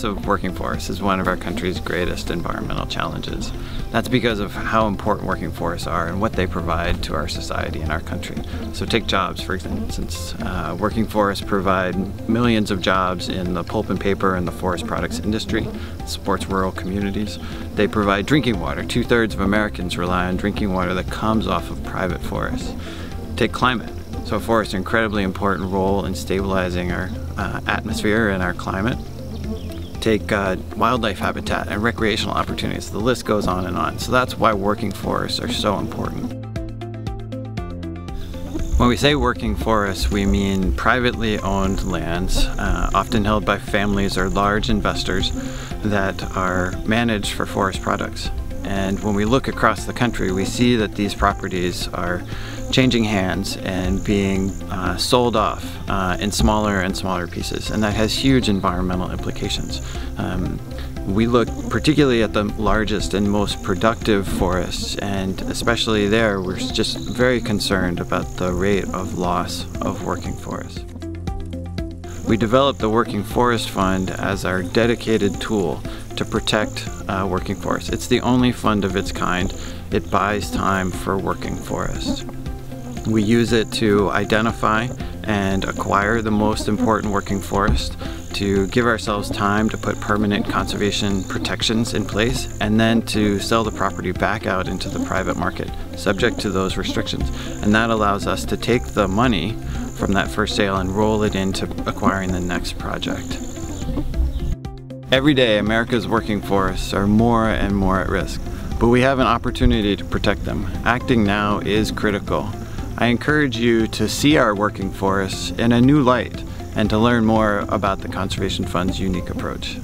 loss of working forests is one of our country's greatest environmental challenges. That's because of how important working forests are and what they provide to our society and our country. So take jobs, for instance. Working forests provide millions of jobs in the pulp and paper and the forest products industry. It supports rural communities. They provide drinking water. 2/3 of Americans rely on drinking water that comes off of private forests. Take climate. So forests are an incredibly important role in stabilizing our atmosphere and our climate. Take wildlife habitat and recreational opportunities. The list goes on and on. So that's why working forests are so important. When we say working forests, we mean privately owned lands, often held by families or large investors that are managed for forest products. And when we look across the country, we see that these properties are changing hands and being sold off in smaller and smaller pieces, and that has huge environmental implications. We look particularly at the largest and most productive forests, and especially there we're just very concerned about the rate of loss of working forests. We developed the Working Forest Fund as our dedicated tool to protect working forests. It's the only fund of its kind. It buys time for working forests. We use it to identify and acquire the most important working forest, to give ourselves time to put permanent conservation protections in place, and then to sell the property back out into the private market, subject to those restrictions. And that allows us to take the money from that first sale and roll it into acquiring the next project. Every day, America's working forests are more and more at risk, but we have an opportunity to protect them. Acting now is critical. I encourage you to see our working forests in a new light and to learn more about the Conservation Fund's unique approach.